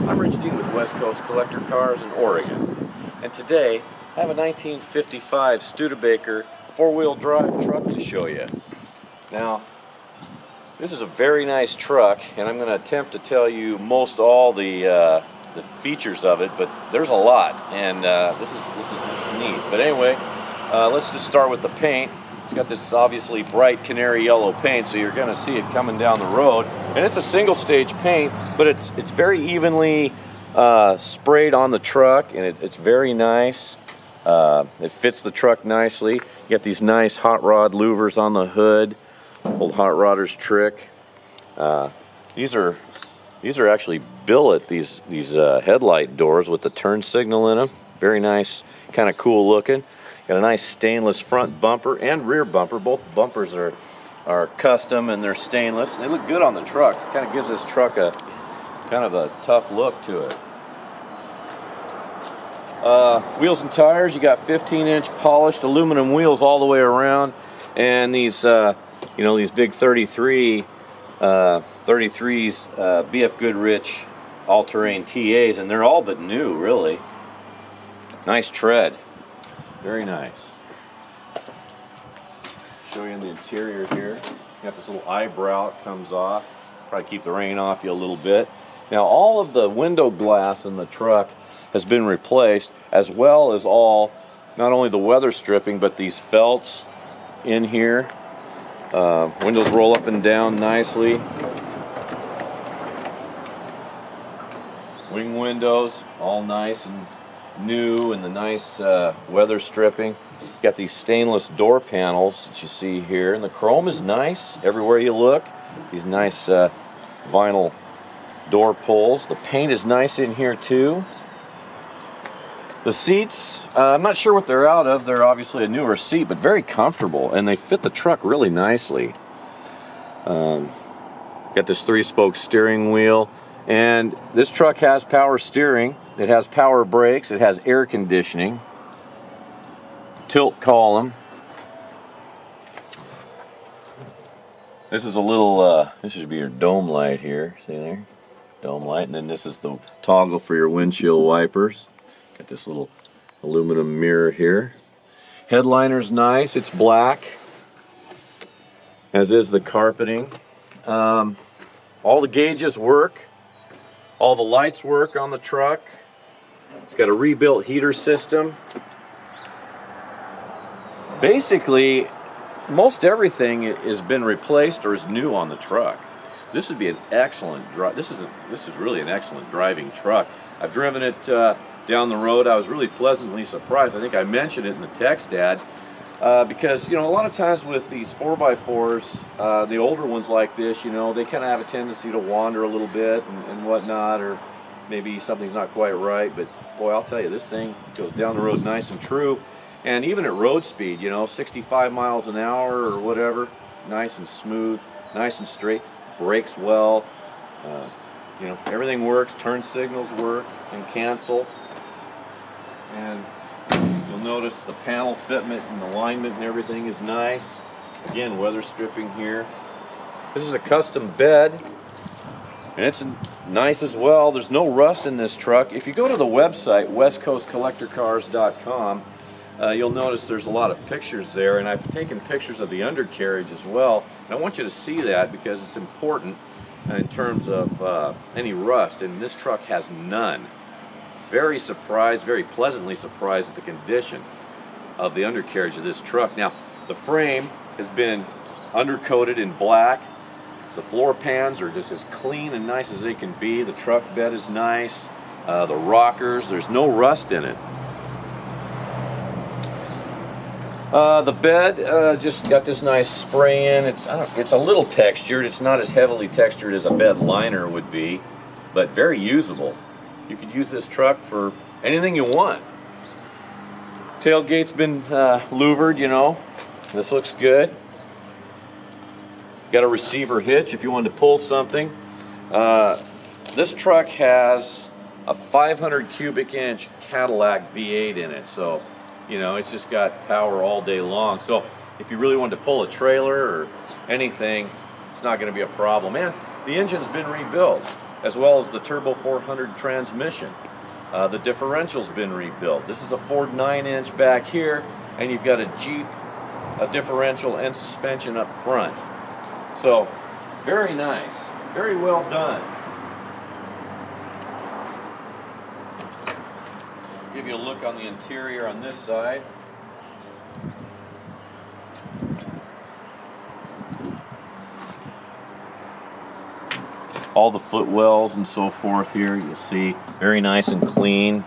I'm Rich D with West Coast Collector Cars in Oregon, and today I have a 1955 Studebaker four-wheel drive truck to show you. Now, this is a very nice truck, and I'm going to attempt to tell you most all the features of it, but there's a lot, and this is neat. But anyway, let's just start with the paint. It's got this obviously bright canary yellow paint, so you're going to see it coming down the road. And it's a single stage paint, but it's very evenly sprayed on the truck, and it's very nice. It fits the truck nicely. You got these nice hot rod louvers on the hood, old hot rodder's trick. These are actually billet, these headlight doors with the turn signal in them. Very nice, kind of cool looking. Got a nice stainless front bumper and rear bumper. Both bumpers are custom and they're stainless. They look good on the truck. It kind of gives this truck a kind of a tough look to it. Wheels and tires, you got 15-inch polished aluminum wheels all the way around, and these these big 33s BF Goodrich all-terrain TAs, and they're all but new, really. Nice tread. Very nice. Show you in the interior here. You got this little eyebrow that comes off. Probably keep the rain off you a little bit. Now, all of the window glass in the truck has been replaced, as well as not only the weather stripping, but these felts in here. Windows roll up and down nicely. Wing windows, all nice and new, and the nice weather stripping. Got these stainless door panels that you see here, and the chrome is nice everywhere you look. These nice vinyl door pulls. The paint is nice in here too. The seats, I'm not sure what they're out of. They're obviously a newer seat, but very comfortable, and they fit the truck really nicely. Got this 3-spoke steering wheel, and this truck has power steering. It has power brakes. It has air conditioning. Tilt column. This is a little, this should be your dome light here. See there? Dome light. And then this is the toggle for your windshield wipers. Got this little aluminum mirror here. Headliner's nice. It's black, as is the carpeting. All the gauges work. All the lights work on the truck. It's got a rebuilt heater system. Basically, most everything has been replaced or is new on the truck. This would be an excellent drive. This is really an excellent driving truck. I've driven it down the road. I was really pleasantly surprised. I think I mentioned it in the text ad because a lot of times with these 4x4s, the older ones like this, they kind of have a tendency to wander a little bit and whatnot, or maybe something's not quite right. But boy, I'll tell you, this thing goes down the road nice and true. And even at road speed, 65 miles an hour or whatever, nice and smooth, nice and straight, brakes well, everything works, turn signals work and cancel. And you'll notice the panel fitment and alignment and everything is nice. Again, weather stripping here. This is a custom bed, and it's nice as well. There's no rust in this truck. If you go to the website, westcoastcollectorcars.com, you'll notice there's a lot of pictures there, and I've taken pictures of the undercarriage as well. And I want you to see that because it's important in terms of any rust, and this truck has none. Very surprised, very pleasantly surprised at the condition of the undercarriage of this truck. Now, the frame has been undercoated in black. The floor pans are just as clean and nice as they can be. The truck bed is nice. The rockers, there's no rust in it. The bed just got this nice spray in. It's a little textured. It's not as heavily textured as a bed liner would be, but very usable. You could use this truck for anything you want. Tailgate's been louvered, This looks good. Got a receiver hitch if you wanted to pull something. This truck has a 500 cubic inch Cadillac V8 in it, so it's just got power all day long. So if you really wanted to pull a trailer or anything, it's not going to be a problem. And the engine's been rebuilt. as well as the Turbo 400 transmission. The differential's been rebuilt. This is a Ford 9-inch back here, and you've got a Jeep, a differential and suspension up front. So, very nice, very well done. Give you a look on the interior on this side. All the footwells and so forth here, you'll see, very nice and clean.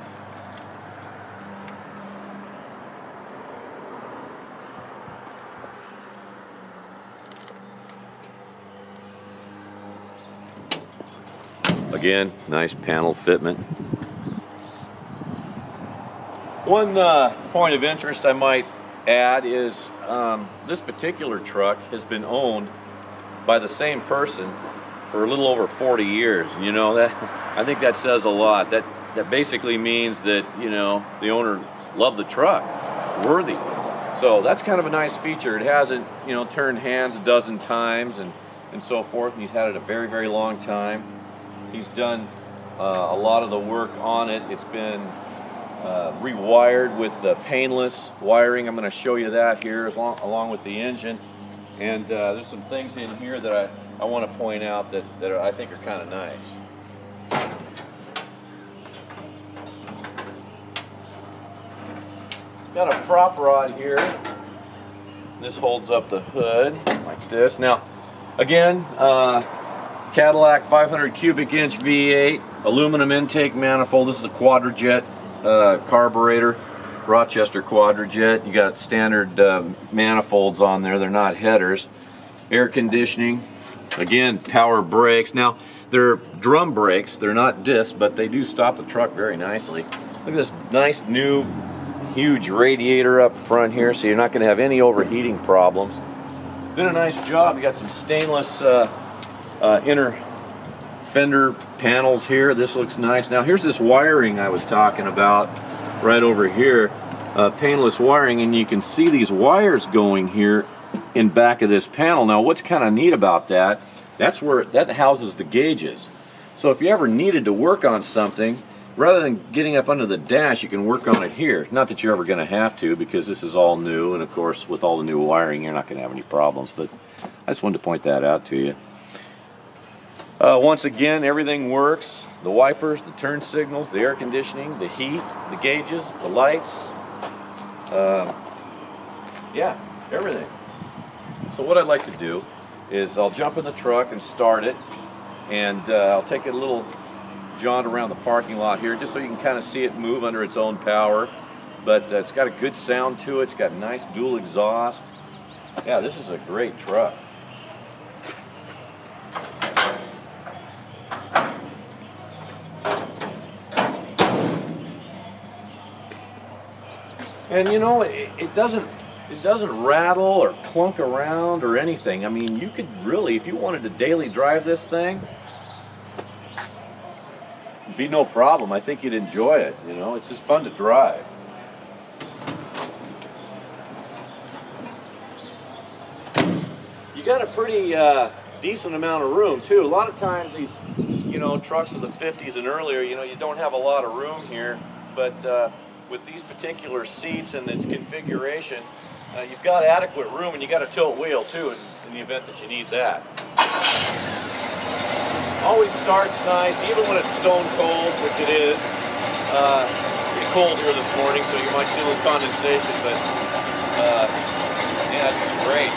Again, nice panel fitment. One point of interest I might add is this particular truck has been owned by the same person for a little over 40 years. And, you know, that I think that says a lot. That basically means that, you know, the owner loved the truck, worthy. So that's kind of a nice feature. It hasn't, you know, turned hands a dozen times and so forth, and he's had it a very, very long time. He's done a lot of the work on it. It's been rewired with painless wiring. I'm going to show you that here along with the engine. And there's some things in here that I want to point out that I think are kind of nice. Got a prop rod here. This holds up the hood like this. Now, again, Cadillac 500 cubic inch V8, aluminum intake manifold. This is a Quadrajet carburetor, Rochester Quadrajet. You got standard manifolds on there. They're not headers. Air conditioning. Again, power brakes. Now, they're drum brakes. They're not disc, but they do stop the truck very nicely. Look at this nice new huge radiator up front here, so you're not going to have any overheating problems. Did a nice job. You got some stainless inner fender panels here. This looks nice. Now here's this wiring I was talking about right over here, painless wiring, and you can see these wires going here in back of this panel. Now what's kind of neat about that, that's where that houses the gauges. So if you ever needed to work on something, rather than getting up under the dash, you can work on it here. Not that you're ever going to have to, because this is all new, and of course with all the new wiring you're not going to have any problems, but I just wanted to point that out to you. Once again, everything works. The wipers, the turn signals, the air conditioning, the heat, the gauges, the lights. Yeah, everything. So what I'd like to do is I'll jump in the truck and start it, and I'll take a little jaunt around the parking lot here just so you can kind of see it move under its own power. But it's got a good sound to it. It's got nice dual exhaust. Yeah, this is a great truck. And you know, it doesn't rattle or clunk around or anything. I mean, you could really, if you wanted to daily drive this thing, it'd be no problem. I think you'd enjoy it. You know, it's just fun to drive. You got a pretty decent amount of room too. A lot of times these, you know, trucks of the 50s and earlier, you know, you don't have a lot of room here, but with these particular seats and its configuration, you've got adequate room, and you got a tilt wheel too in the event that you need that. Always starts nice, even when it's stone cold, which it is. Pretty cold here this morning, so you might see a little condensation, but yeah, it's great.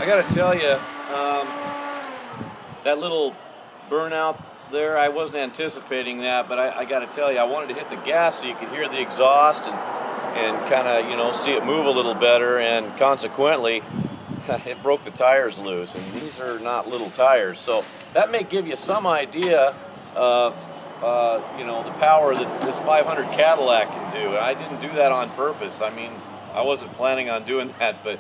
I gotta tell you, that little burnout there, I wasn't anticipating that, but I gotta tell you, I wanted to hit the gas so you could hear the exhaust and kind of, you know, see it move a little better, and consequently, it broke the tires loose, and these are not little tires, so that may give you some idea of you know, the power that this 500 Cadillac can do. I didn't do that on purpose. I mean, I wasn't planning on doing that, but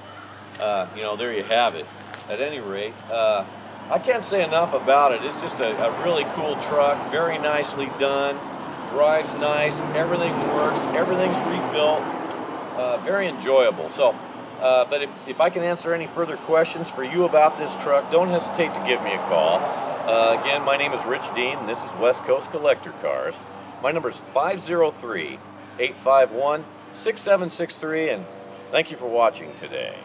you know, there you have it. At any rate, I can't say enough about it. It's just a really cool truck, very nicely done, drives nice, everything works, everything's rebuilt, very enjoyable. So, but if I can answer any further questions for you about this truck, don't hesitate to give me a call. Again, my name is Rich Dean, and this is West Coast Collector Cars. My number is 503-851-6763, and thank you for watching today.